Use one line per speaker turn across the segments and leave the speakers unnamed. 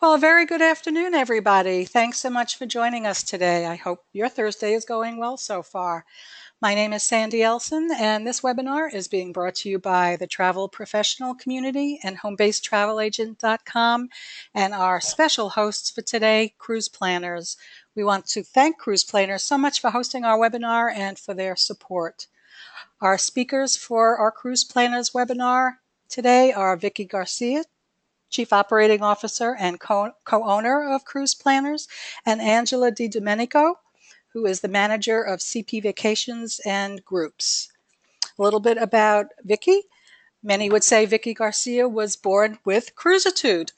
Well, a very good afternoon, everybody. Thanks so much for joining us today. I hope your Thursday is going well so far. My name is Sandy Elson, and this webinar is being brought to you by the travel professional community and homebasedtravelagent.com and our special hosts for today, cruise planners. We want to thank cruise planners so much for hosting our webinar and for their support. Our speakers for our cruise planners webinar today are Vicky Garcia, Chief Operating Officer and co-owner of Cruise Planners, and Angela DiDomenico, who is the manager of CP Vacations and Groups. A little bit about Vicky. Many would say Vicky Garcia was born with cruisitude.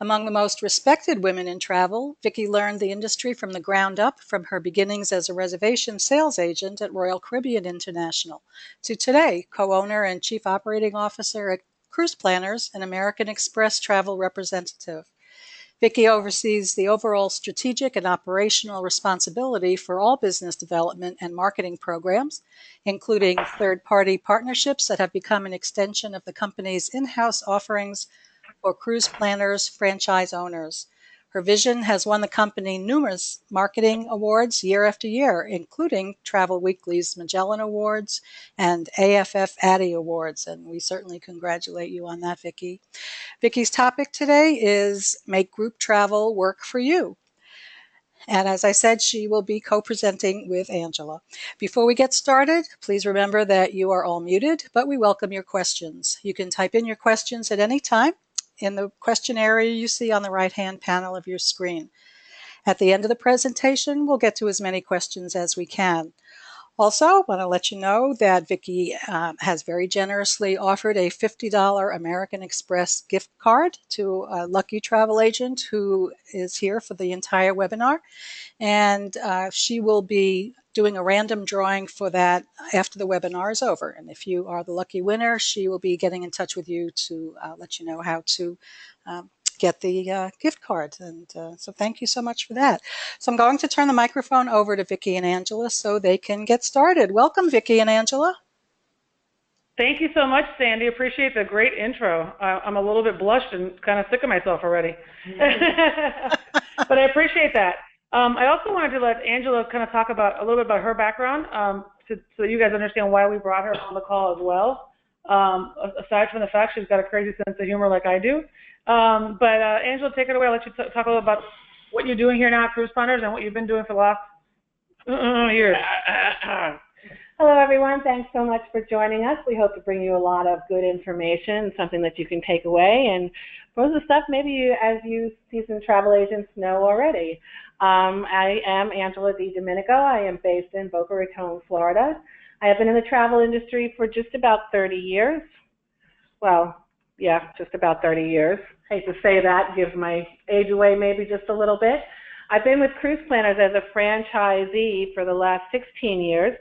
Among the most respected women in travel, Vicky learned the industry from the ground up, from her beginnings as a reservation sales agent at Royal Caribbean International to today, co-owner and chief operating officer at Cruise Planners, an American Express travel representative. Vicky oversees the overall strategic and operational responsibility for all business development and marketing programs, including third-party partnerships that have become an extension of the company's in-house offerings for cruise planners, franchise owners. Her vision has won the company numerous marketing awards year after year, including Travel Weekly's Magellan Awards and AFF Addy Awards, and we certainly congratulate you on that, Vicky. Vicky's topic today is Make Group Travel Work for You. And as I said, she will be co-presenting with Angela. Before we get started, please remember that you are all muted, but we welcome your questions. You can type in your questions at any time in the question area you see on the right-hand panel of your screen. At the end of the presentation, we'll get to as many questions as we can. Also, I want to let you know that Vicky has very generously offered a $50 American Express gift card to a lucky travel agent who is here for the entire webinar. And she will be doing a random drawing for that after the webinar is over. And if you are the lucky winner, she will be getting in touch with you to let you know how to get the gift card. And so thank you so much for that. So I'm going to turn the microphone over to Vicky and Angela so they can get started. Welcome, Vicky and Angela.
Thank you so much, Sandy. Appreciate the great intro. I'm a little bit blushed and kind of sick of myself already. But I appreciate that. I also wanted to let Angela kind of talk about a little bit about her background so you guys understand why we brought her on the call as well. Aside from the fact she's got a crazy sense of humor like I do. But Angela, take it away. I'll let you talk a little about what you're doing here now at Cruise Planners and what you've been doing for the last years.
Hello, everyone. Thanks so much for joining us. We hope to bring you a lot of good information, something that you can take away, and most of the stuff maybe you, as you seasoned travel agents, know already. I am Angela DiDomenico. I am based in Boca Raton, Florida. I have been in the travel industry for just about 30 years. Well, yeah, just about 30 years. Hate to say that, give my age away maybe just a little bit. I've been with Cruise Planners as a franchisee for the last 16 years,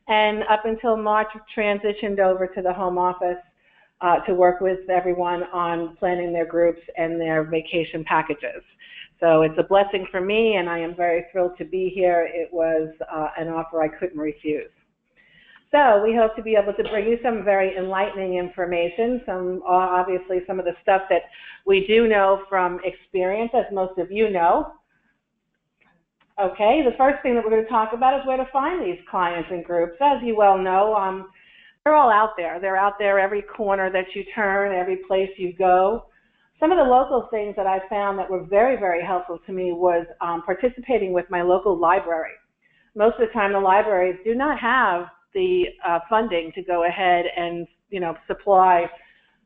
and up until March, transitioned over to the home office to work with everyone on planning their groups and their vacation packages. So it's a blessing for me, and I am very thrilled to be here. It was an offer I couldn't refuse. So we hope to be able to bring you some very enlightening information, obviously some of the stuff that we do know from experience, as most of you know. Okay, the first thing that we're going to talk about is where to find these clients and groups. As you well know, they're all out there. They're out there every corner that you turn, every place you go. Some of the local things that I found that were very, very helpful to me was participating with my local library. Most of the time, the libraries do not have the funding to go ahead and, supply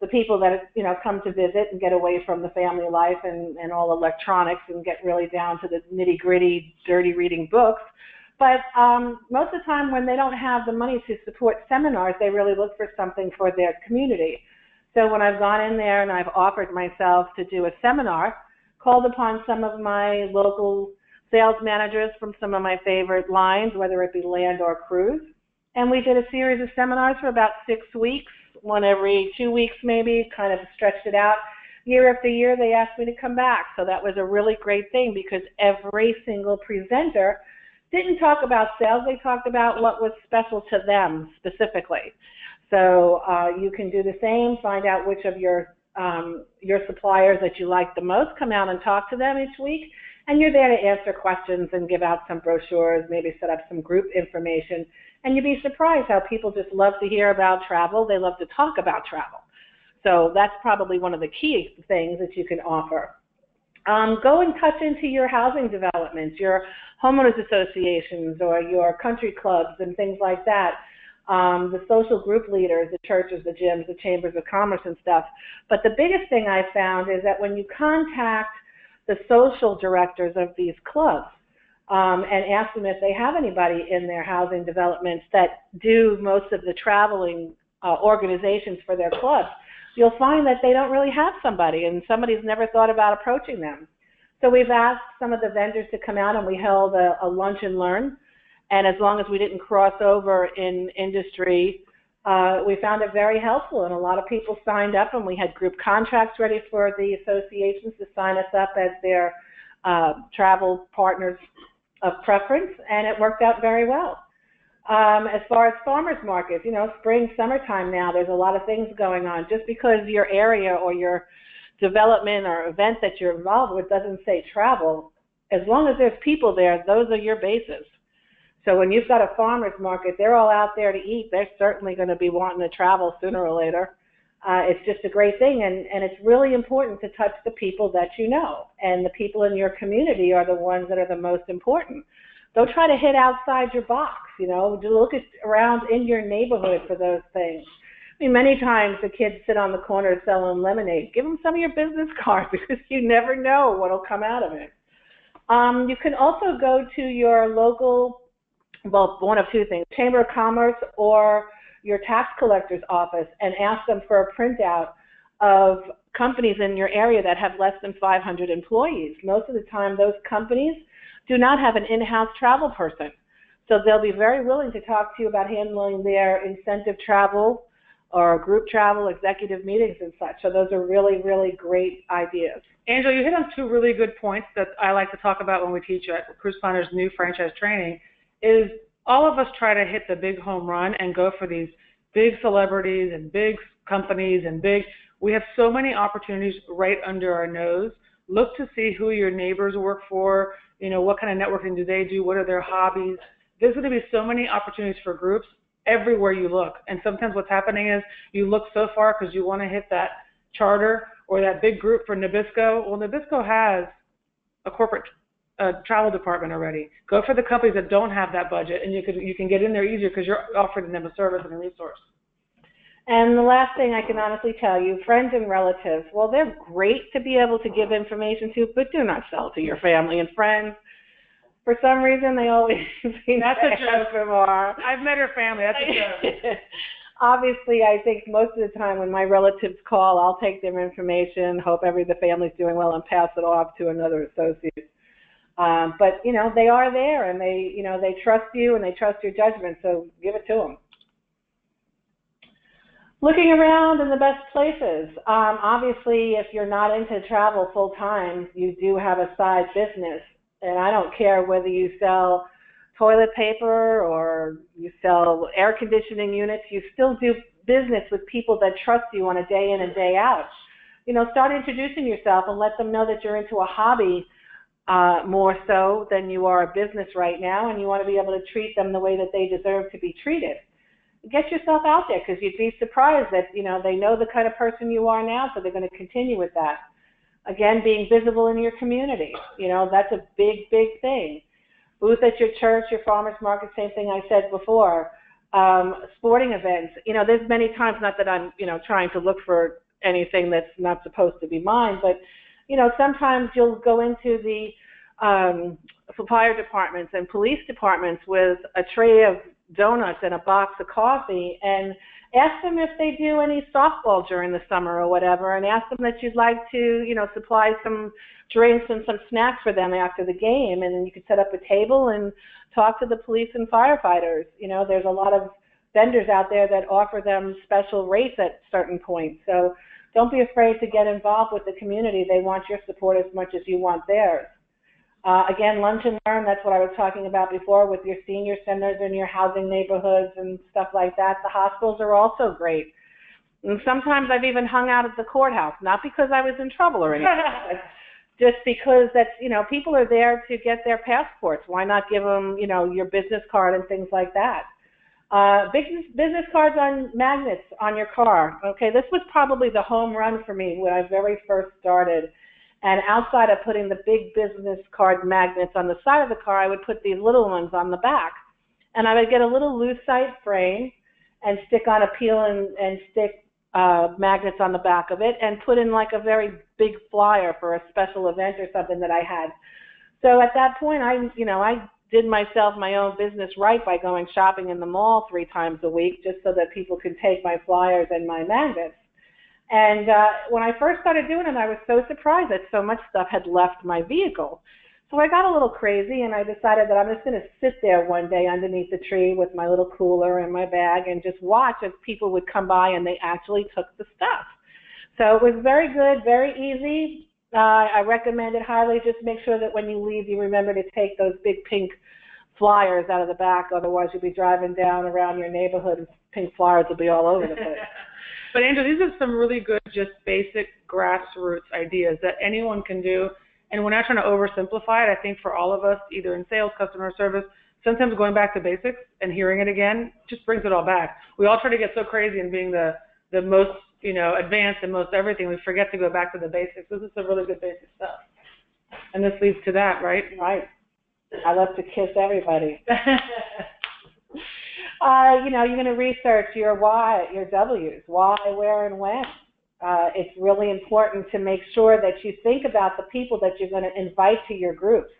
the people that, come to visit and get away from the family life and all electronics and get really down to the nitty-gritty, dirty reading books. But most of the time when they don't have the money to support seminars, they really look for something for their community. So when I've gone in there and I've offered myself to do a seminar, called upon some of my local sales managers from some of my favorite lines, whether it be land or cruise, and we did a series of seminars for about 6 weeks, one every 2 weeks maybe, kind of stretched it out. Year after year, they asked me to come back. So that was a really great thing because every single presenter didn't talk about sales. They talked about what was special to them specifically. So you can do the same, find out which of your your suppliers that you like the most, come out and talk to them each week. And you're there to answer questions and give out some brochures, maybe set up some group information. And you'd be surprised how people just love to hear about travel. They love to talk about travel. So that's probably one of the key things that you can offer. Go and touch into your housing developments, your homeowners associations, or your country clubs and things like that. The social group leaders, the churches, the gyms, the chambers of commerce and stuff. But the biggest thing I found is that when you contact the social directors of these clubs and ask them if they have anybody in their housing developments that do most of the traveling organizations for their clubs, you'll find that they don't really have somebody, and somebody's never thought about approaching them. So we've asked some of the vendors to come out, and we held a lunch and learn. And as long as we didn't cross over in industry, we found it very helpful, and a lot of people signed up, and we had group contracts ready for the associations to sign us up as their travel partners of preference, and it worked out very well. As far as farmers markets, you know, spring, summertime now, there's a lot of things going on. Just because your area or your development or event that you're involved with doesn't say travel, as long as there's people there, those are your bases. So when you've got a farmer's market, they're all out there to eat. They're certainly going to be wanting to travel sooner or later. It's just a great thing, and it's really important to touch the people that you know. And the people in your community are the ones that are the most important. Don't try to hit outside your box, you know. Look around in your neighborhood for those things. I mean, many times the kids sit on the corner selling lemonade. Give them some of your business cards because you never know what will come out of it. You can also go to your local, well, one of two things, Chamber of Commerce or your tax collector's office, and ask them for a printout of companies in your area that have less than 500 employees. Most of the time, those companies do not have an in-house travel person. So they'll be very willing to talk to you about handling their incentive travel or group travel, executive meetings and such. So those are really, really great ideas.
Angela, you hit on two really good points that I like to talk about when we teach at Cruise Planner's new franchise training. Is all of us try to hit the big home run and go for these big celebrities and big companies and we have so many opportunities right under our nose. Look to see who your neighbors work for, you know, what kind of networking do they do, what are their hobbies. There's going to be so many opportunities for groups everywhere you look. And sometimes what's happening is you look so far because you want to hit that charter or that big group for Nabisco. Well, Nabisco has a corporate travel department already. Go for the companies that don't have that budget, and you can get in there easier because you're offering them a service and a resource.
And the last thing I can honestly tell you, friends and relatives, well, they're great to be able to give information to, but do not sell to your family and friends. For some reason, they always seem
That's
to
a joke.
have more.
I've met her family. That's a joke.
Obviously, I think most of the time when my relatives call, I'll take their information, hope the family's doing well, and pass it off to another associate. But, you know, they are there, and they trust you, and they trust your judgment, so give it to them. Looking around in the best places. Obviously, if you're not into travel full time, you do have a side business. And I don't care whether you sell toilet paper or you sell air conditioning units, you still do business with people that trust you on a day in and day out. You know, start introducing yourself and let them know that you're into a hobby more so than you are a business right now, and you want to be able to treat them the way that they deserve to be treated. Get yourself out there, because you'd be surprised that, you know, they know the kind of person you are now, so they're going to continue with that. Again, being visible in your community, you know, that's a big, big thing. Booth at your church, your farmer's market, same thing I said before. Sporting events, you know, there's many times, not that I'm, you know, trying to look for anything that's not supposed to be mine, but, you know, sometimes you'll go into the fire departments and police departments with a tray of donuts and a box of coffee, and ask them if they do any softball during the summer or whatever, and ask them that you'd like to, you know, supply some drinks and some snacks for them after the game, and then you could set up a table and talk to the police and firefighters. You know, there's a lot of vendors out there that offer them special rates at certain points, so don't be afraid to get involved with the community. They want your support as much as you want theirs. Again, lunch and learn, that's what I was talking about before with your senior centers and your housing neighborhoods and stuff like that. The hospitals are also great. And sometimes I've even hung out at the courthouse, not because I was in trouble or anything, but just because that's, people are there to get their passports. Why not give them, your business card and things like that? Business cards on magnets on your car. Okay, this was probably the home run for me when I very first started. And outside of putting the big business card magnets on the side of the car, I would put these little ones on the back. And I would get a little lucite frame and stick on a peel and stick magnets on the back of it and put in like a very big flyer for a special event or something that I had. So at that point, I did myself my own business right by going shopping in the mall 3 times a week just so that people could take my flyers and my magnets. And when I first started doing it, I was so surprised that so much stuff had left my vehicle. So I got a little crazy, and I decided that I'm just going to sit there one day underneath the tree with my little cooler and my bag and just watch as people would come by and they actually took the stuff. So it was very good, very easy. I recommend it highly. Just make sure that when you leave, you remember to take those big pink flyers out of the back. Otherwise, you'll be driving down around your neighborhood and pink flyers will be all over the place.
But Andrew, these are some really good, just basic grassroots ideas that anyone can do. And we're not trying to oversimplify it. I think for all of us, either in sales, customer service, sometimes going back to basics and hearing it again just brings it all back. We all try to get so crazy in being the most, advanced and most everything. We forget to go back to the basics. This is some really good basic stuff. And this leads to that, right?
Right. I love to kiss everybody. You're going to research your why, your W's, why, where, and when. It's really important to make sure that you think about the people that you're going to invite to your groups.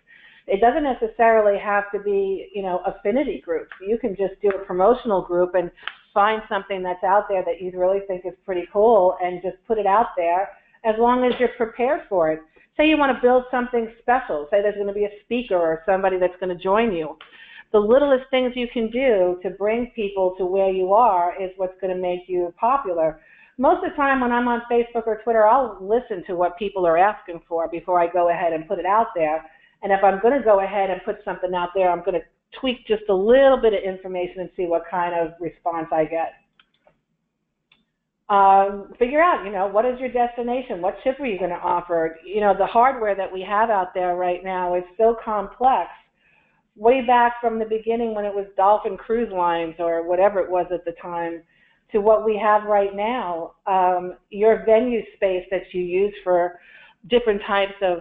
It doesn't necessarily have to be, affinity groups. You can just do a promotional group and find something that's out there that you really think is pretty cool and just put it out there as long as you're prepared for it. Say you want to build something special. Say there's going to be a speaker or somebody that's going to join you. The littlest things you can do to bring people to where you are is what's going to make you popular. Most of the time when I'm on Facebook or Twitter, I'll listen to what people are asking for before I go ahead and put it out there. And if I'm going to go ahead and put something out there, I'm going to tweak just a little bit of information and see what kind of response I get. Figure out, what is your destination? What ship are you going to offer? The hardware that we have out there right now is so complex. Way back from the beginning when it was Dolphin Cruise Lines or whatever it was at the time, to what we have right now, your venue space that you use for different types of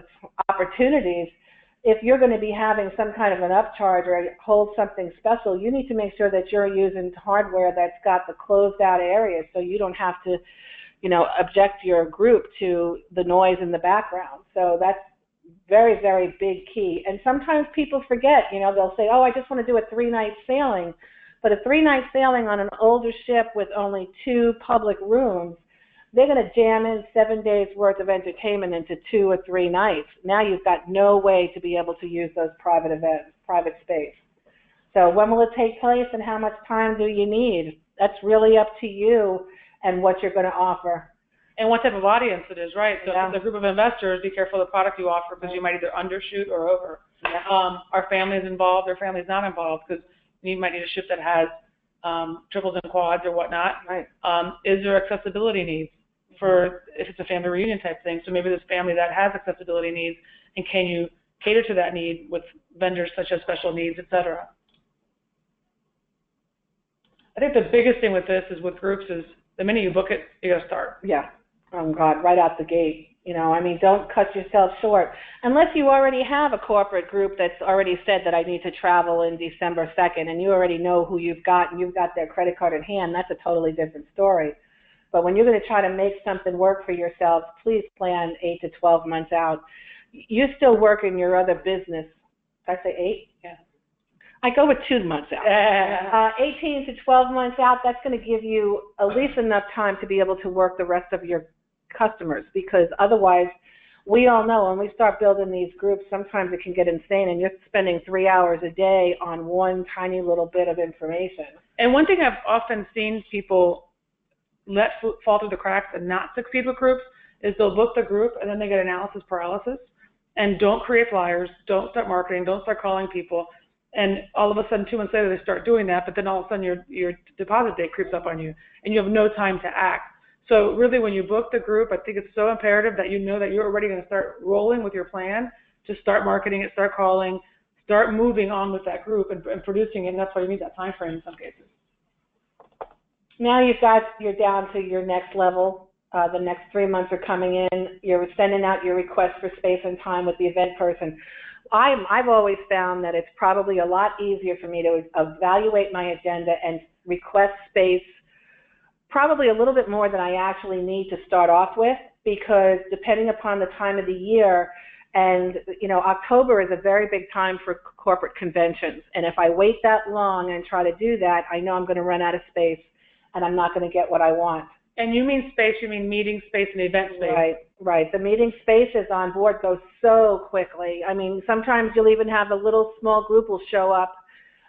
opportunities, if you're going to be having some kind of an upcharge or hold something special, you need to make sure that you're using hardware that's got the closed out areas so you don't have to, object your group to the noise in the background. So that's very, very big key. And sometimes people forget, they'll say, oh, I just want to do a 3-night sailing. But a 3-night sailing on an older ship with only 2 public rooms, they're going to jam in 7 days worth of entertainment into 2 or 3 nights. Now you've got no way to be able to use those private events, private space. So when will it take place and how much time do you need? That's really up to you and what you're going to offer.
And what type of audience it is, right? So if it's a group of investors, be careful of the product you offer because you might either undershoot or over.
Yeah.
Are families involved or families not involved? Because you might need a ship that has triples and quads or whatnot.
Right.
Is there accessibility needs for if it's a family reunion type thing? So maybe this family that has accessibility needs, and can you cater to that need with vendors such as special needs, et cetera? I think the biggest thing with this is with groups is the minute you book it, you got to start.
Yeah. Oh, God, right out the gate. Don't cut yourself short. Unless you already have a corporate group that's already said that I need to travel in December 2nd, and you already know who you've got, and you've got their credit card in hand, that's a totally different story. But when you're going to try to make something work for yourself, please plan 8 to 12 months out. You still work in your other business. Did I say 8?
Yeah.
I go with 2 months out. 18 to 12 months out, that's going to give you at least enough time to be able to work the rest of your customers, because otherwise, we all know when we start building these groups, sometimes it can get insane, and you're spending 3 hours a day on one tiny little bit of information.
And one thing I've often seen people let fall through the cracks and not succeed with groups is they'll book the group and then they get analysis paralysis and don't create flyers, don't start marketing, don't start calling people. And all of a sudden, 2 months later, they start doing that, but then all of a sudden your deposit date creeps up on you and you have no time to act. So really, when you book the group, I think it's so imperative that you know that you're already going to start rolling with your plan, to start marketing it, start calling, start moving on with that group and producing it, and that's why you need that time frame in some cases.
Now you're down to your next level. The next 3 months are coming in. You're sending out your request for space and time with the event person. I've always found that it's probably a lot easier for me to evaluate my agenda and request space probably a little bit more than I actually need to start off with, because depending upon the time of the year, and October is a very big time for corporate conventions, and if I wait that long and try to do that, I know I'm going to run out of space and I'm not going to get what I want.
And you mean space, you mean meeting space and event space.
Right. The meeting spaces on board go so quickly. I mean, sometimes you'll even have a little small group will show up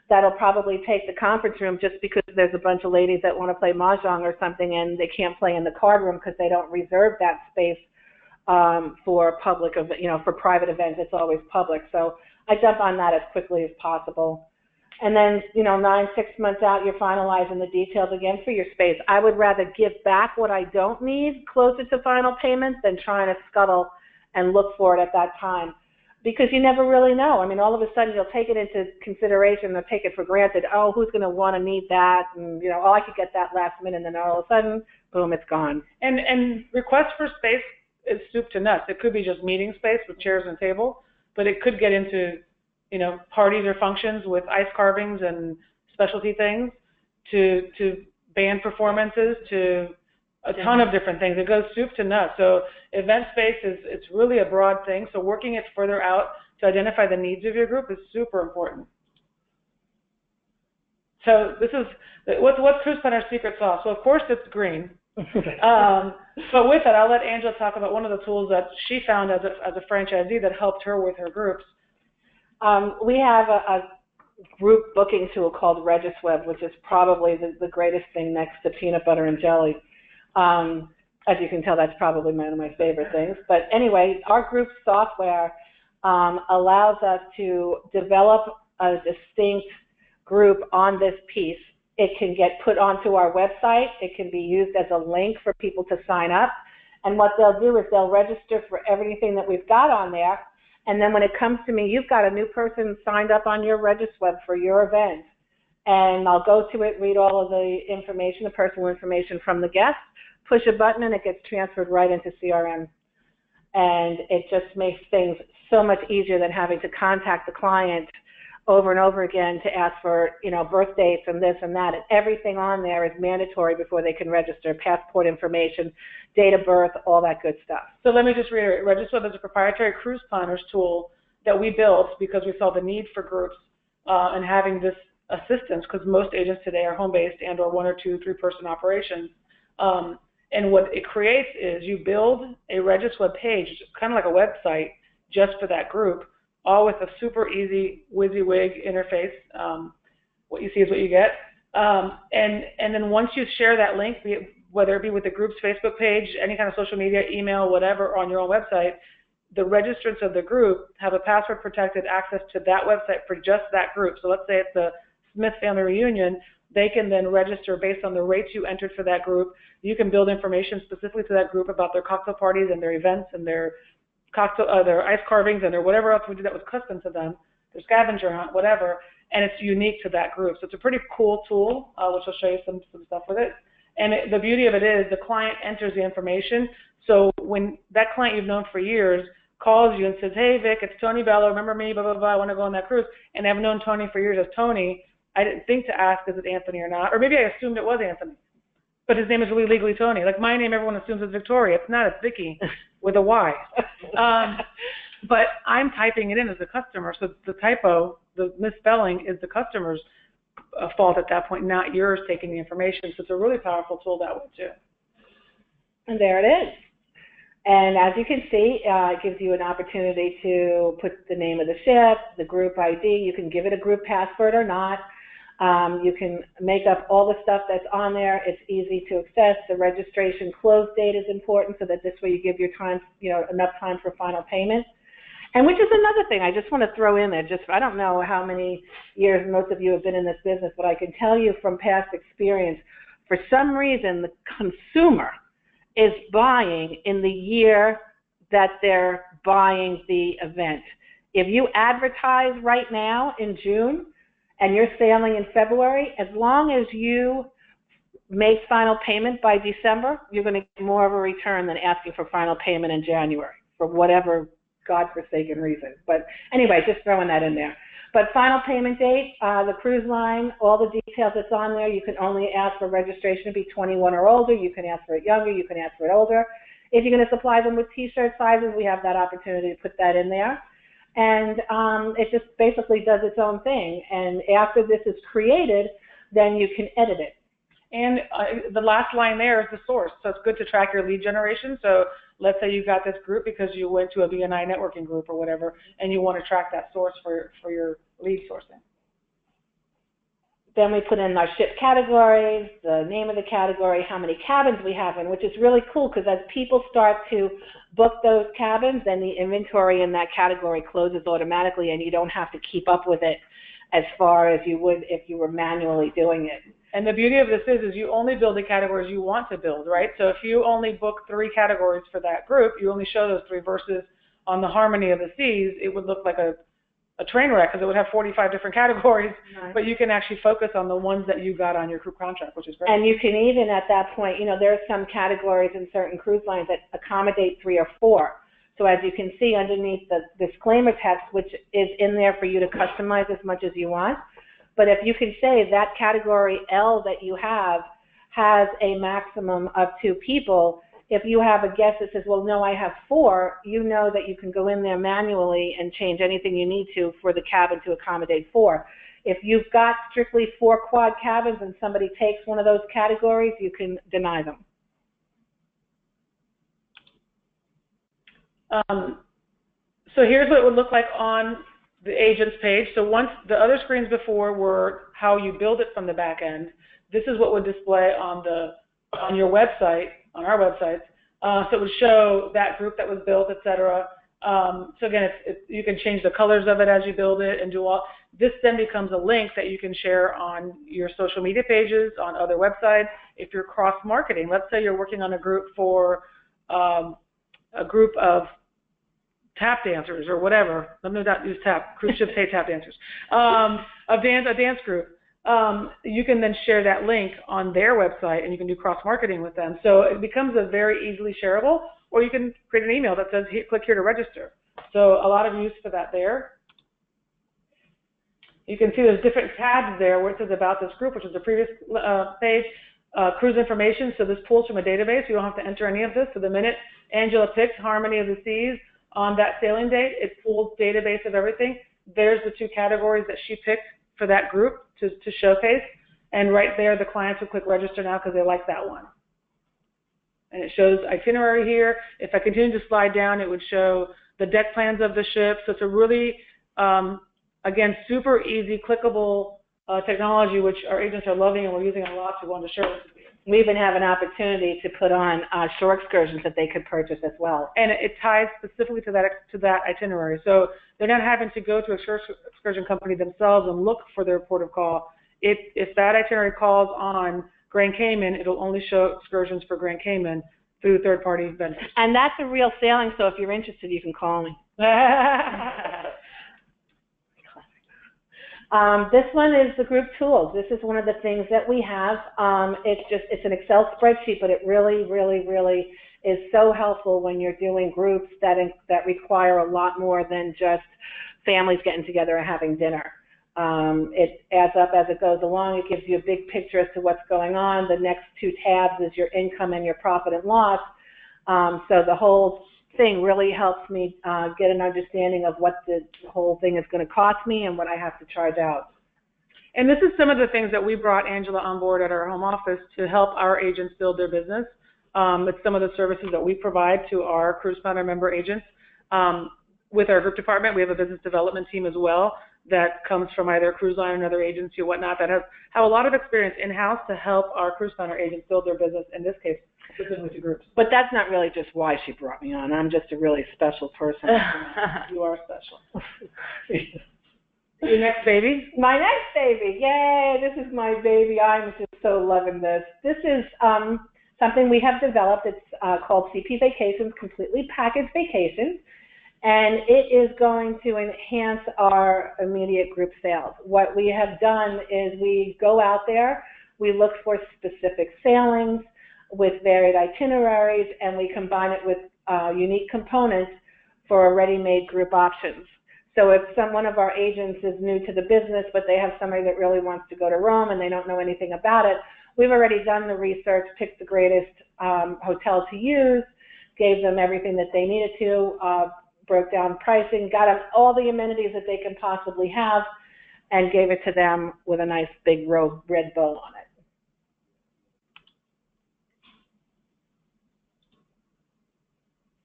that'll probably take the conference room just because there's a bunch of ladies that want to play mahjong or something and they can't play in the card room because they don't reserve that space for public, for private events. It's always public. So I jump on that as quickly as possible. And then, 6 months out, you're finalizing the details again for your space. I would rather give back what I don't need closer to final payment than trying to scuttle and look for it at that time, because you never really know. I mean, all of a sudden you'll take it into consideration or take it for granted. Oh, who's going to want to need that? And, oh, I could get that last minute, and then all of a sudden, boom, it's gone.
And request for space is soup to nuts. It could be just meeting space with chairs and table, but it could get into parties or functions with ice carvings and specialty things, to band performances, to a ton of different things. It goes soup to nuts. So event space it's really a broad thing. So working it further out to identify the needs of your group is super important. So this is what's Cruise Planner's secret sauce? Well, of course it's green. But with that, I'll let Angela talk about one of the tools that she found as a franchisee that helped her with her groups.
We have a group booking tool called RegisWeb, which is probably the greatest thing next to peanut butter and jelly. As you can tell, that's probably one of my favorite things. But anyway, our group software allows us to develop a distinct group on this piece. It can get put onto our website. It can be used as a link for people to sign up. And what they'll do is they'll register for everything that we've got on there. And then when it comes to me, you've got a new person signed up on your RegisWeb for your event. And I'll go to it, read all of the information, the personal information from the guest, push a button, and it gets transferred right into CRM. And it just makes things so much easier than having to contact the client over and over again to ask for, birth dates and this and that. And everything on there is mandatory before they can register: passport information, date of birth, all that good stuff.
So let me just reiterate. RegisWeb is a proprietary cruise planners tool that we built because we saw the need for groups and having this assistance, because most agents today are home-based and or 1 or 2, 3-person operations. And what it creates is you build a RegisWeb page, kind of like a website, just for that group, all with a super easy WYSIWYG interface. What you see is what you get. And then once you share that link, whether it be with the group's Facebook page, any kind of social media, email, whatever, on your own website, the registrants of the group have a password-protected access to that website for just that group. So let's say it's the Smith family reunion. They can then register based on the rates you entered for that group. You can build information specifically to that group about their cocktail parties and their events and their their ice carvings and their whatever else we did that was custom to them, their scavenger hunt, whatever, and it's unique to that group. So it's a pretty cool tool, which I'll show you some stuff with it. And the beauty of it is the client enters the information. So when that client you've known for years calls you and says, "Hey, Vic, it's Tony Bello. Remember me? Blah, blah, blah. I want to go on that cruise." And I've known Tony for years as Tony. I didn't think to ask, is it Anthony or not? Or maybe I assumed it was Anthony. But his name is really legally Tony. Like my name, everyone assumes it's Victoria. It's not. It's Vicky with a Y. But I'm typing it in as a customer. So the typo, the misspelling, is the customer's fault at that point, not yours taking the information. So it's a really powerful tool that way too.
And there it is. And as you can see, it gives you an opportunity to put the name of the ship, the group ID. You can give it a group password or not. You can make up all the stuff that's on there. It's easy to access. The registration close date is important, so that this way you give your time, enough time for final payment. And which is another thing I just want to throw in there. I don't know how many years most of you have been in this business, but I can tell you from past experience, for some reason, the consumer is buying in the year that they're buying the event. If you advertise right now in June and you're sailing in February, as long as you make final payment by December, you're going to get more of a return than asking for final payment in January for whatever godforsaken reason. But anyway, just throwing that in there. But final payment date, the cruise line, all the details that's on there, you can only ask for registration to be 21 or older. You can ask for it younger. You can ask for it older. If you're going to supply them with T-shirt sizes, we have that opportunity to put that in there. And it just basically does its own thing. And after this is created, then you can edit it.
And the last line there is the source. So it's good to track your lead generation. So let's say you got this group because you went to a BNI networking group or whatever, and you want to track that source for your lead sourcing.
Then we put in our ship categories, the name of the category, how many cabins we have in, which is really cool because as people start to book those cabins, then the inventory in that category closes automatically and you don't have to keep up with it as far as you would if you were manually doing it.
And the beauty of this is you only build the categories you want to build, right? So if you only book 3 categories for that group, you only show those 3 versus on the Harmony of the Seas, it would look like a train wreck because it would have 45 different categories, right. But you can actually focus on the ones that you got on your group contract, which is great.
And you can even at that point, there are some categories in certain cruise lines that accommodate 3 or 4. So as you can see underneath the disclaimer text, which is in there for you to customize as much as you want. But if you can say that category L that you have has a maximum of 2 people, if you have a guest that says, well, no, I have 4, you know that you can go in there manually and change anything you need to for the cabin to accommodate 4. If you've got strictly 4 quad cabins and somebody takes one of those categories, you can deny them.
So here's what it would look like on the agent's page. So once the other screens before were how you build it from the back end, this is what would display on your website, on our websites. So it would show that group that was built, etc. So again, you can change the colors of it as you build it and do all. This then becomes a link that you can share on your social media pages, on other websites. If you're cross-marketing, let's say you're working on a group for a group of tap dancers or whatever. Let me not use tap. Cruise ships hate tap dancers. A dance group. You can then share that link on their website and you can do cross-marketing with them. So it becomes a very easily shareable, or you can create an email that says, click here to register. So a lot of use for that there. You can see there's different tabs there where it says about this group, which is the previous page. Cruise information, so this pulls from a database. You don't have to enter any of this. So the minute Angela picks Harmony of the Seas on that sailing date, it pulls database of everything. There's the 2 categories that she picked for that group to showcase. And right there, the clients will click register now because they like that one. And it shows itinerary here. If I continue to slide down, it would show the deck plans of the ship. So it's a really, again, super easy, clickable technology, which our agents are loving and we're using it a lot, so we wanted to share this with you.
We even have an opportunity to put on shore excursions that they could purchase as well.
And it ties specifically to that itinerary. So they're not having to go to an excursion company themselves and look for their port of call. If that itinerary calls on Grand Cayman, it'll only show excursions for Grand Cayman through third-party vendors.
And that's a real sailing, so if you're interested, you can call me. This one is the group tools. This is one of the things that we have. It's an Excel spreadsheet, but it really, really, really is so helpful when you're doing groups that require a lot more than just families getting together and having dinner. It adds up as it goes along. It gives you a big picture as to what's going on. The next 2 tabs is your income and your profit and loss. So the whole thing really helps me get an understanding of what the whole thing is going to cost me and what I have to charge out.
And this is some of the things that we brought Angela on board at our home office to help our agents build their business. It's some of the services that we provide to our Cruise Planner member agents. With our group department, we have a business development team as well that comes from either cruise line or another agency or whatnot that have a lot of experience in-house to help our Cruise Planner agents build their business, in this case, specifically to groups.
But that's not really just why she brought me on. I'm just a really special person.
You are special. Your next baby?
My next baby. Yay, this is my baby. I'm just so loving this. This is something we have developed. It's called CP Vacations, Completely Packaged Vacations, and it is going to enhance our immediate group sales. What we have done is we go out there, we look for specific sailings with varied itineraries, and we combine it with unique components for ready-made group options. So if one of our agents is new to the business, but they have somebody that really wants to go to Rome and they don't know anything about it, we've already done the research, picked the greatest hotel to use, gave them everything that they needed to, broke down pricing, got them all the amenities that they can possibly have, and gave it to them with a nice big red bow on it.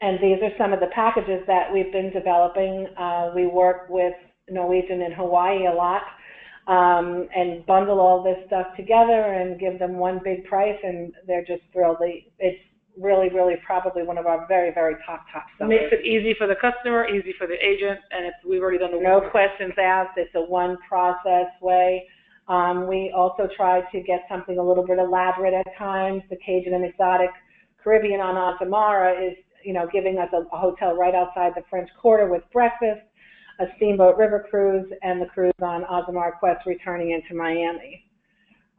And these are some of the packages that we've been developing. We work with Norwegian and Hawaii a lot, and bundle all this stuff together and give them one big price, and they're just thrilled. It's really, really probably one of our very, very top sellers.
Makes it easy for the customer, easy for the agent, and we've already done the
no
work.
questions asked. It's a one process way. We also try to get something a little bit elaborate at times. The Cajun and Exotic Caribbean on Azamara is, giving us a hotel right outside the French Quarter with breakfast, a steamboat river cruise, and the cruise on Azamara Quest returning into Miami.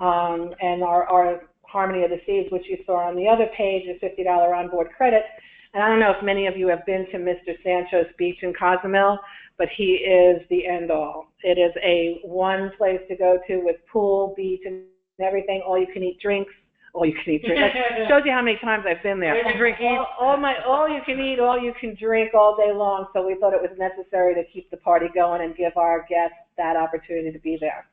And our Harmony of the Seas, which you saw on the other page, is $50 onboard credit. And I don't know if many of you have been to Mr. Sancho's beach in Cozumel, but he is the end all. It is a one place to go to with pool, beach, and everything, all you can eat drinks. All you can eat drinks. That shows you how many times I've been there. All you can eat, all you can drink all day long. So we thought it was necessary to keep the party going and give our guests that opportunity to be there.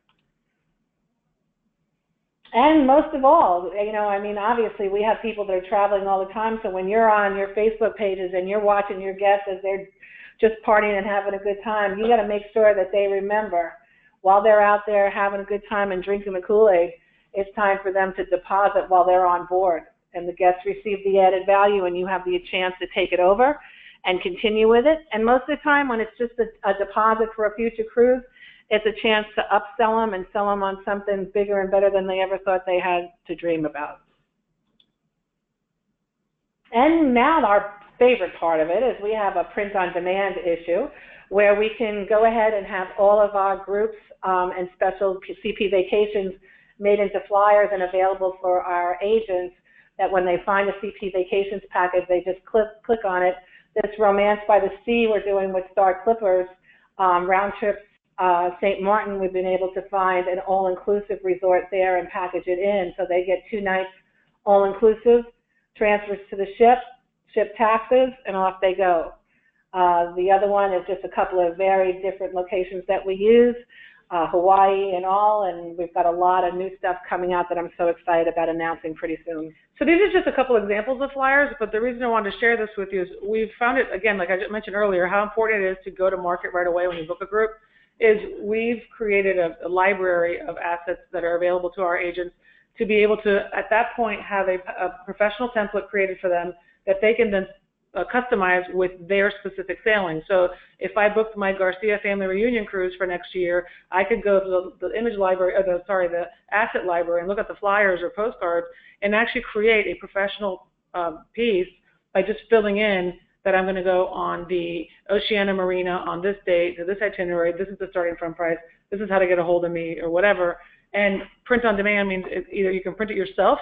And most of all, obviously we have people that are traveling all the time. So when you're on your Facebook pages and you're watching your guests as they're just partying and having a good time, you got to make sure that they remember while they're out there having a good time and drinking the Kool-Aid, it's time for them to deposit while they're on board. And the guests receive the added value, and you have the chance to take it over and continue with it. And most of the time when it's just a deposit for a future cruise, it's a chance to upsell them and sell them on something bigger and better than they ever thought they had to dream about. And now our favorite part of it is we have a print-on-demand issue where we can go ahead and have all of our groups and special CP vacations made into flyers and available for our agents, that when they find a CP Vacations package, they just click on it. This Romance by the Sea we're doing with Star Clippers, round trips St. Martin, we've been able to find an all-inclusive resort there and package it in. So they get 2 nights all-inclusive, transfers to the ship taxes, and off they go. The other one is just a couple of very different locations that we use, Hawaii and all, and we've got a lot of new stuff coming out that I'm so excited about announcing pretty soon.
So these are just a couple examples of flyers, but the reason I wanted to share this with you is we've found it, again, like I just mentioned earlier, how important it is to go to market right away when you book a group, is we've created a library of assets that are available to our agents to be able to, at that point, have a professional template created for them that they can then customize with their specific sailing. So if I booked my Garcia family reunion cruise for next year, I could go to the image library, or the asset library, and look at the flyers or postcards and actually create a professional piece by just filling in that I'm going to go on the Oceana Marina on this date to this itinerary. This is the starting from price. This is how to get a hold of me or whatever. And print on demand means either you can print it yourself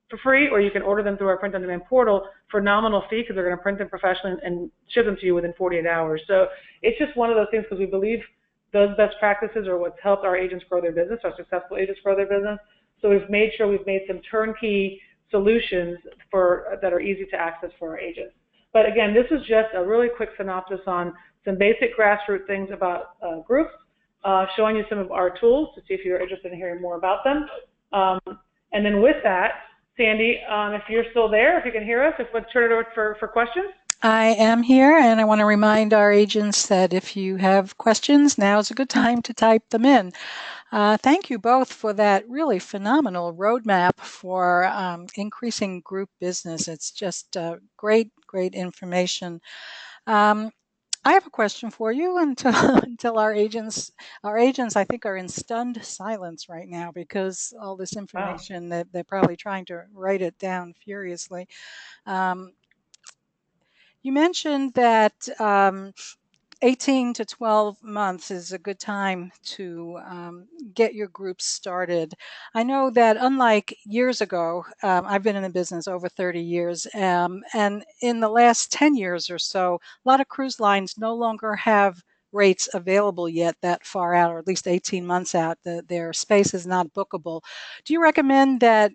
for free, or you can order them through our print-on-demand portal for nominal fee, because they're going to print them professionally and ship them to you within 48 hours. So it's just one of those things, because we believe those best practices are what's helped our agents grow their business, our successful agents grow their business. So we've made sure we've made some turnkey solutions that are easy to access for our agents. But again, this is just a really quick synopsis on some basic grassroots things about groups, showing you some of our tools to see if you're interested in hearing more about them. And then with that, Sandy, if you're still there, if you can hear us, let's turn it over for questions.
I am here, and I want to remind our agents that if you have questions, now's a good time to type them in. Thank you both for that really phenomenal roadmap for increasing group business. It's just great information. I have a question for you until until our agents I think are in stunned silence right now because all this
Wow.
information that they're probably trying to write it down furiously. Um, you mentioned that 18 to 12 months is a good time to get your group started. I know that unlike years ago, I've been in the business over 30 years, and in the last 10 years or so, a lot of cruise lines no longer have rates available yet that far out, or at least 18 months out. Their space is not bookable. Do you recommend that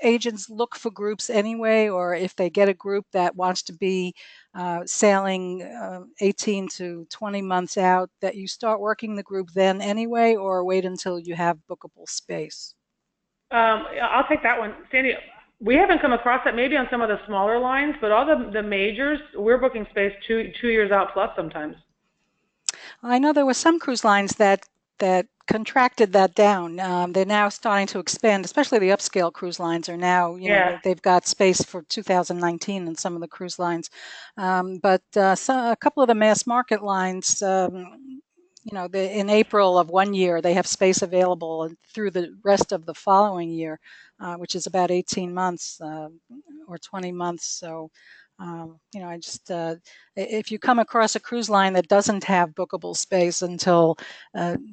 agents look for groups anyway, or if they get a group that wants to be sailing 18 to 20 months out, that you start working the group then anyway, or wait until you have bookable space?
I'll take that one, Sandy. We haven't come across that maybe on some of the smaller lines, but all the majors, we're booking space two years out plus sometimes.
I know there were some cruise lines that contracted that down. They're now starting to expand, especially the upscale cruise lines are now,
Yeah.
they've got space for 2019 in some of the cruise lines. But a couple of the mass market lines, in April of one year, they have space available through the rest of the following year, which is about 18 months or 20 months. So, I just, if you come across a cruise line that doesn't have bookable space until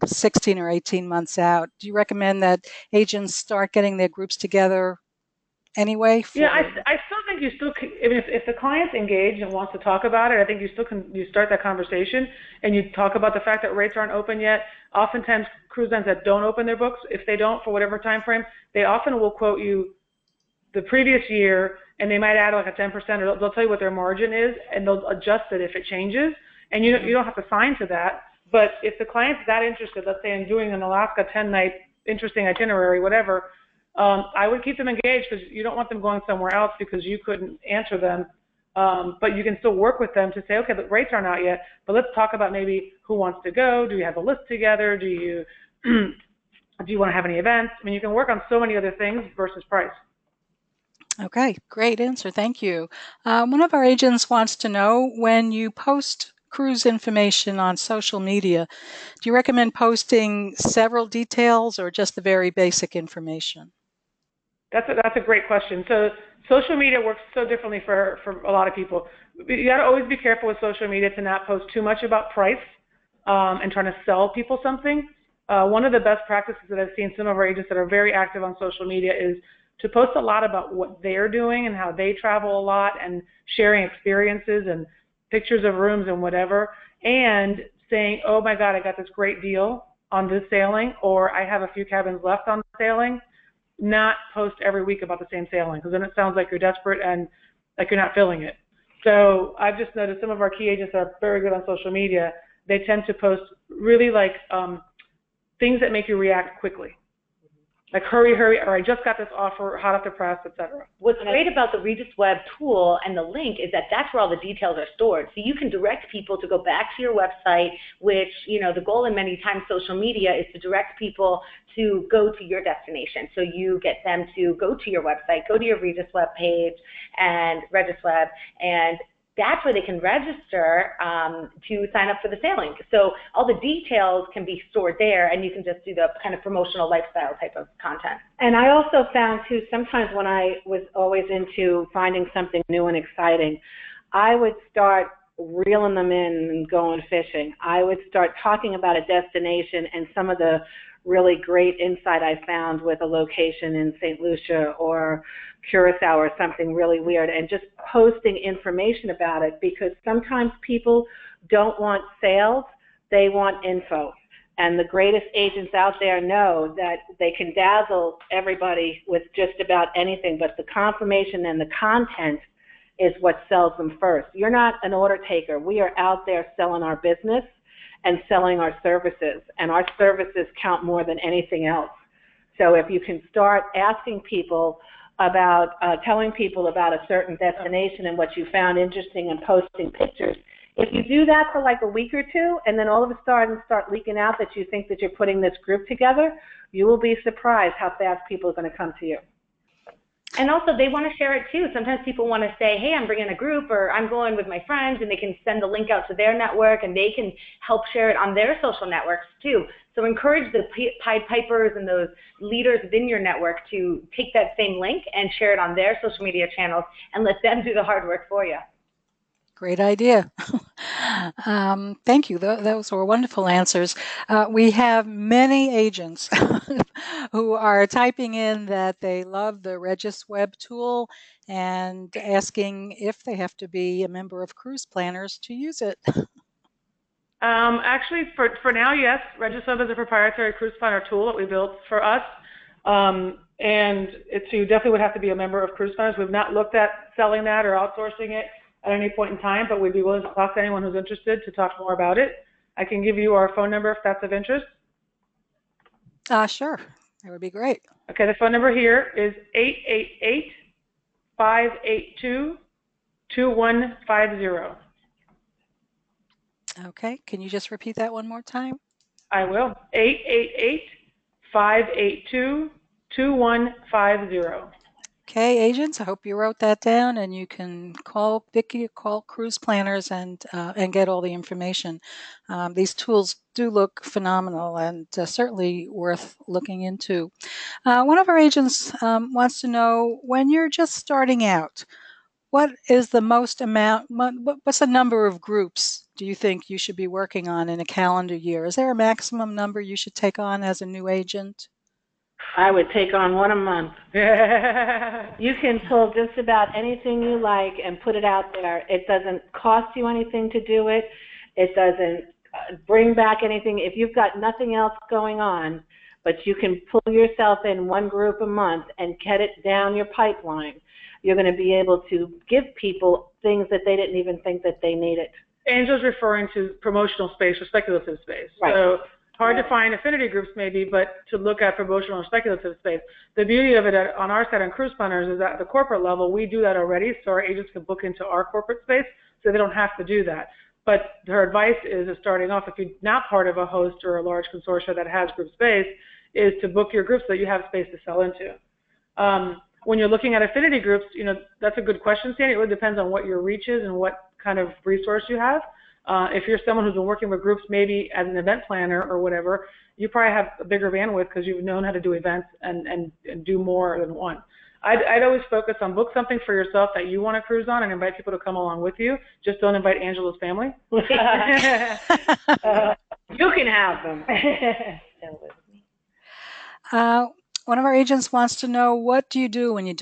16 or 18 months out, do you recommend that agents start getting their groups together anyway
Yeah,
for?
I still think you still can, I mean, if the client's engaged and wants to talk about it, I think you still can, you start that conversation and you talk about the fact that rates aren't open yet. Oftentimes cruise lines that don't open their books, if they don't for whatever time frame, they often will quote you the previous year and they might add like a 10% or they'll tell you what their margin is and they'll adjust it if it changes. And you don't have to sign to that. But if the client's that interested, let's say in doing an Alaska 10-night interesting itinerary, whatever, I would keep them engaged because you don't want them going somewhere else because you couldn't answer them. But you can still work with them to say, okay, the rates aren't out yet, but let's talk about maybe who wants to go. Do you have a list together? Do you do you want to have any events? I mean, you can work on so many other things versus price.
Okay, great answer. Thank you. One of our agents wants to know, when you post cruise information on social media, do you recommend posting several details or just the very basic information?
That's a great question. So social media works so differently for a lot of people. You got to always be careful with social media to not post too much about price and trying to sell people something. One of the best practices that I've seen some of our agents that are very active on social media is to post a lot about what they're doing and how they travel a lot and sharing experiences and pictures of rooms and whatever, and saying, oh my God, I got this great deal on this sailing, or I have a few cabins left on the sailing. Not post every week about the same sailing, because then it sounds like you're desperate and like you're not filling it. So I've just noticed some of our key agents are very good on social media. They tend to post really like things that make you react quickly. Like hurry, hurry, or I just got this offer, hot off the press, etc.
What's great about the Regis Web tool and the link is that that's where all the details are stored. So you can direct people to go back to your website, which, the goal in many times social media is to direct people to go to your destination. So you get them to go to your website, go to your Regis Web page and Regis Web, and that's where they can register to sign up for the sailing. So all the details can be stored there, and you can just do the kind of promotional lifestyle type of content.
And I also found, too, sometimes when I was always into finding something new and exciting, I would start reeling them in and going fishing. I would start talking about a destination and some of the really great insight I found with a location in St. Lucia or Curacao or something really weird, and just posting information about it, because sometimes people don't want sales, they want info. And the greatest agents out there know that they can dazzle everybody with just about anything, but the confirmation and the content is what sells them first. You're not an order taker. We are out there selling our business and selling our services, and our services count more than anything else. So if you can start asking people about, telling people about a certain destination and what you found interesting and posting pictures, if you do that for like a week or two, and then all of a sudden start leaking out that you think that you're putting this group together, you will be surprised how fast people are going to come to you.
And also, they want to share it too. Sometimes people want to say, hey, I'm bringing a group, or I'm going with my friends, and they can send the link out to their network, and they can help share it on their social networks too. So encourage the Pied Pipers and those leaders within your network to take that same link and share it on their social media channels and let them do the hard work for you.
Great idea. Thank you. Those were wonderful answers. We have many agents who are typing in that they love the RegisWeb tool and asking if they have to be a member of Cruise Planners to use it.
Actually, for now, yes. RegisWeb is a proprietary cruise planner tool that we built for us. And you definitely would have to be a member of Cruise Planners. We've not looked at selling that or outsourcing it at any point in time, but we'd be willing to talk to anyone who's interested to talk more about it. I can give you our phone number if that's of interest.
Sure. That would be great.
Okay, the phone number here is 888-582-2150.
Okay, can you just repeat that one more time?
I will. 888-582-2150.
Okay, agents, I hope you wrote that down, and you can call Vicki, call Cruise Planners, and get all the information. These tools do look phenomenal and certainly worth looking into. One of our agents wants to know, when you're just starting out, what is the most amount? What's the number of groups do you think you should be working on in a calendar year? Is there a maximum number you should take on as a new agent?
I would take on one a month. You can pull just about anything you like and put it out there. It doesn't cost you anything to do it. It doesn't bring back anything. If you've got nothing else going on, but you can pull yourself in one group a month and get it down your pipeline, you're going to be able to give people things that they didn't even think that they needed.
Angel's referring to promotional space or speculative space.
Right.
So hard to find affinity groups maybe, but to look at promotional or speculative space. The beauty of it on our side on Cruise Planners is that at the corporate level, we do that already, so our agents can book into our corporate space, so they don't have to do that. But her advice is starting off, if you're not part of a host or a large consortia that has group space, is to book your groups so that you have space to sell into. When you're looking at affinity groups, that's a good question, Sandy. It really depends on what your reach is and what kind of resource you have. If you're someone who's been working with groups maybe as an event planner or whatever, you probably have a bigger bandwidth because you've known how to do events and do more than one. I'd always focus on book something for yourself that you want to cruise on and invite people to come along with you. Just don't invite Angela's family.
You can have them.
One of our agents wants to know, what do you do when you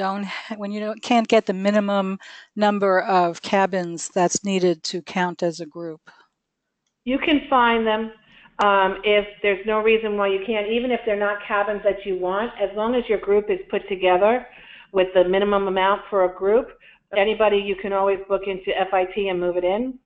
can't get the minimum number of cabins that's needed to count as a group?
You can find them. If there's no reason why you can't, even if they're not cabins that you want, as long as your group is put together with the minimum amount for a group, anybody you can always book into FIT and move it in.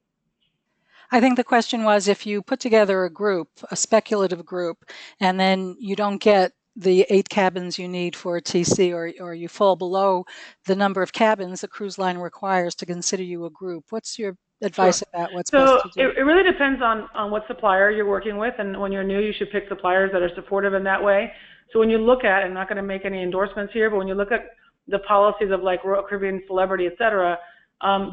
I think the question was, if you put together a group, a speculative group, and then you don't get the 8 cabins you need for a TC, or you fall below the number of cabins the cruise line requires to consider you a group, what's your advice about what's best to do?
It really depends on what supplier you're working with, and when you're new, you should pick suppliers that are supportive in that way. So when you look at, I'm not going to make any endorsements here, but when you look at the policies of like Royal Caribbean, Celebrity, etc.,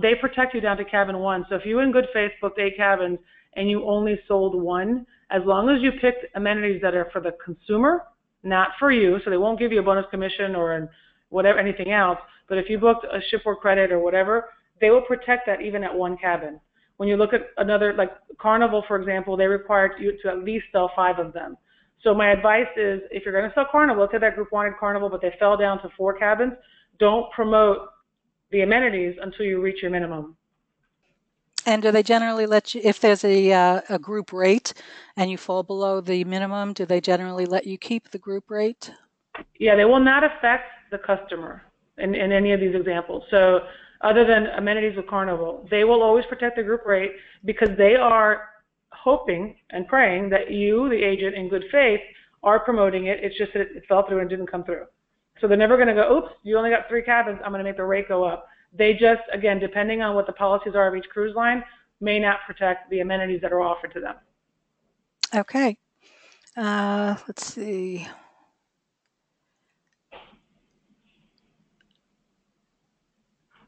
they protect you down to cabin 1. So if you in good faith booked 8 cabins and you only sold 1, as long as you picked amenities that are for the consumer, not for you, so they won't give you a bonus commission or whatever, anything else, but if you booked a shipboard credit or whatever, they will protect that even at 1 cabin. When you look at another, like Carnival, for example, they require you to at least sell 5 of them. So my advice is, if you're going to sell Carnival, let's say that group wanted Carnival, but they fell down to 4 cabins, don't promote the amenities until you reach your minimum.
And do they generally let you, if there's a group rate and you fall below the minimum, do they generally let you keep the group rate?
Yeah, they will not affect the customer in any of these examples. So other than amenities with Carnival, they will always protect the group rate because they are hoping and praying that you, the agent, in good faith, are promoting it. It's just that it fell through and didn't come through. So they're never going to go, oops, you only got 3 cabins, I'm going to make the rate go up. They just, again, depending on what the policies are of each cruise line, may not protect the amenities that are offered to them.
Okay. Let's see.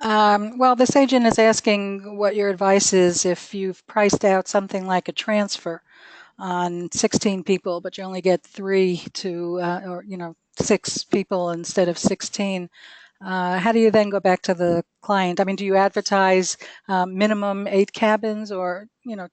Well, this agent is asking what your advice is if you've priced out something like a transfer on 16 people, but you only get three to, or 6 people instead of 16. How do you then go back to the client? I mean, do you advertise minimum 8 cabins, or
Yeah,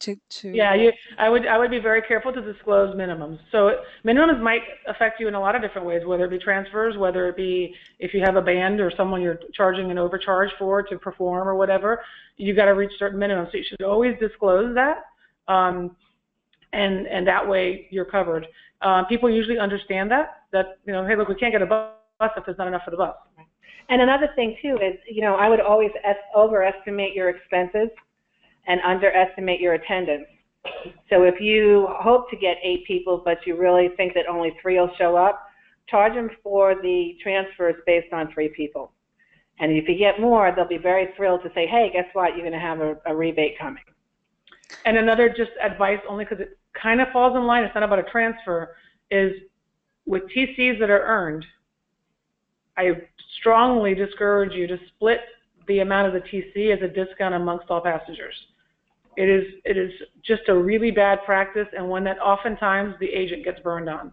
I would be very careful to disclose minimums. So minimums might affect you in a lot of different ways, whether it be transfers, whether it be if you have a band or someone you're charging an overcharge for to perform or whatever, you got to reach certain minimums. So you should always disclose that, and that way you're covered. People usually understand that hey, look, we can't get a bus if there's not enough for the bus.
And another thing too is, I would always overestimate your expenses and underestimate your attendance. So if you hope to get 8 people, but you really think that only 3 will show up, charge them for the transfers based on 3 people. And if you get more, they'll be very thrilled to say, hey, guess what? You're going to have a rebate coming.
And another just advice, only because it kind of falls in line, it's not about a transfer, is with TCs that are earned, I strongly discourage you to split the amount of the TC as a discount amongst all passengers. It is just a really bad practice, and one that oftentimes the agent gets burned on.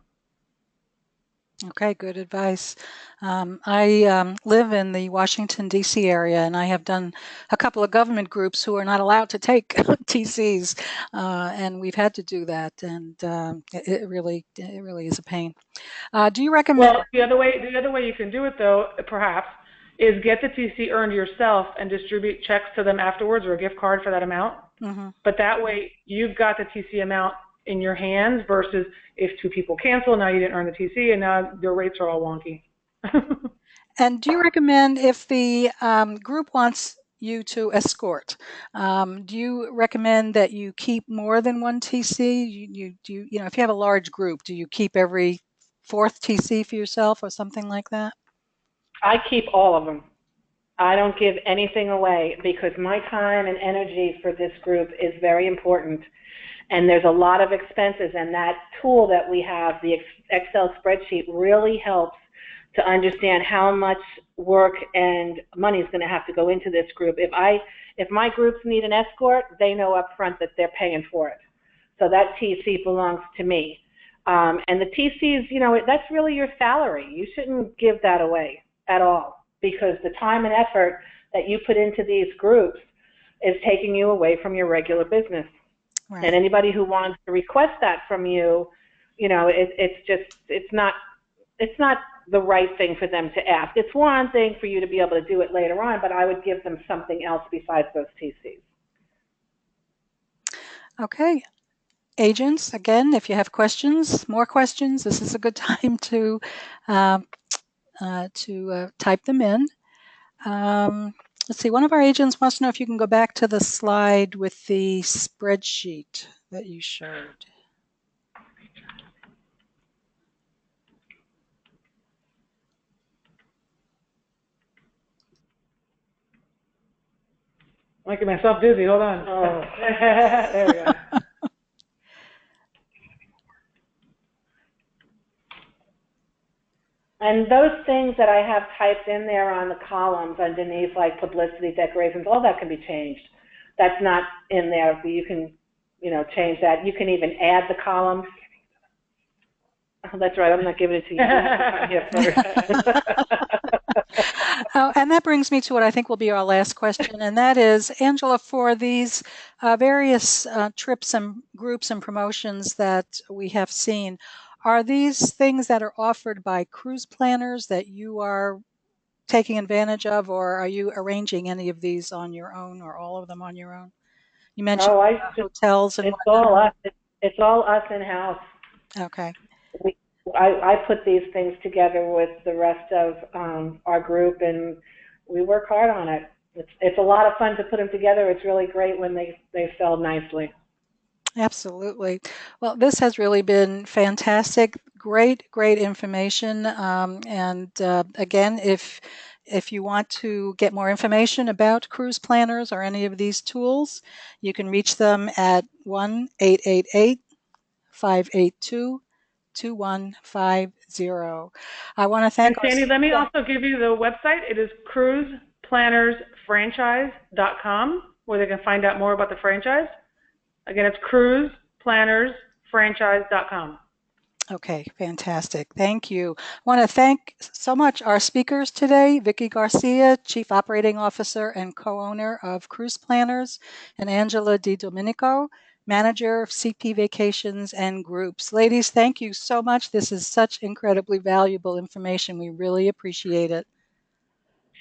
Okay, good advice. I live in the Washington, D.C. area, and I have done a couple of government groups who are not allowed to take TCs, and we've had to do that, and it really is a pain. Do you recommend?
Well, the other way you can do it, though, perhaps, is get the TC earned yourself and distribute checks to them afterwards, or a gift card for that amount.
Mm-hmm.
But that way, you've got the TC amount in your hands versus if 2 people cancel, now you didn't earn the TC, and now your rates are all wonky.
And do you recommend, if the group wants you to escort, do you recommend that you keep more than one TC? If you have a large group, do you keep every 4th TC for yourself or something like that?
I keep all of them. I don't give anything away because my time and energy for this group is very important. And there's a lot of expenses, and that tool that we have, the Excel spreadsheet, really helps to understand how much work and money is going to have to go into this group. If my groups need an escort, they know up front that they're paying for it. So that TC belongs to me. And the TCs, that's really your salary. You shouldn't give that away at all, because the time and effort that you put into these groups is taking you away from your regular business. Right. And anybody who wants to request that from you, it's not the right thing for them to ask. It's one thing for you to be able to do it later on, but I would give them something else besides those TCs.
Okay. Agents, again, if you have more questions, this is a good time to type them in. Let's see, one of our agents wants to know if you can go back to the slide with the spreadsheet that you showed.
I'm making myself dizzy. Hold on. Oh. There we go.
And those things that I have typed in there on the columns underneath, like publicity, decorations, all that can be changed. That's not in there, but you can, change that. You can even add the columns. Oh, that's right. I'm not giving it to you.
Oh, and that brings me to what I think will be our last question, and that is, Angela, for these various trips and groups and promotions that we have seen, are these things that are offered by cruise planners that you are taking advantage of, or are you arranging any of these on your own, or all of them on your own? You mentioned hotels and whatnot.
It's all us in-house.
Okay.
I put these things together with the rest of our group, and we work hard on it. It's a lot of fun to put them together. It's really great when they sell nicely.
Absolutely. Well, this has really been fantastic. Great information. And again, if you want to get more information about cruise planners or any of these tools, you can reach them at 1-888-582-2150. I want to thank
Sandy, let me also give you the website. It is cruiseplannersfamily.com. cruiseplannersfranchise.com, where they can find out more about the franchise. Again, it's cruiseplannersfranchise.com.
Okay, fantastic. Thank you. I want to thank so much our speakers today, Vicky Garcia, Chief Operating Officer and co-owner of Cruise Planners, and Angela DiDomenico, Manager of CP Vacations and Groups. Ladies, thank you so much. This is such incredibly valuable information. We really appreciate it.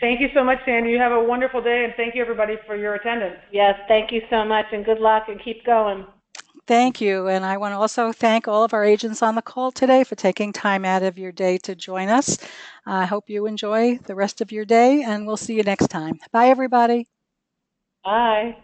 Thank you so much, Sandy. You have a wonderful day, and thank you, everybody, for your attendance.
Yes, thank you so much, and good luck, and keep going.
Thank you. And I want to also thank all of our agents on the call today for taking time out of your day to join us. I hope you enjoy the rest of your day, and we'll see you next time. Bye, everybody.
Bye.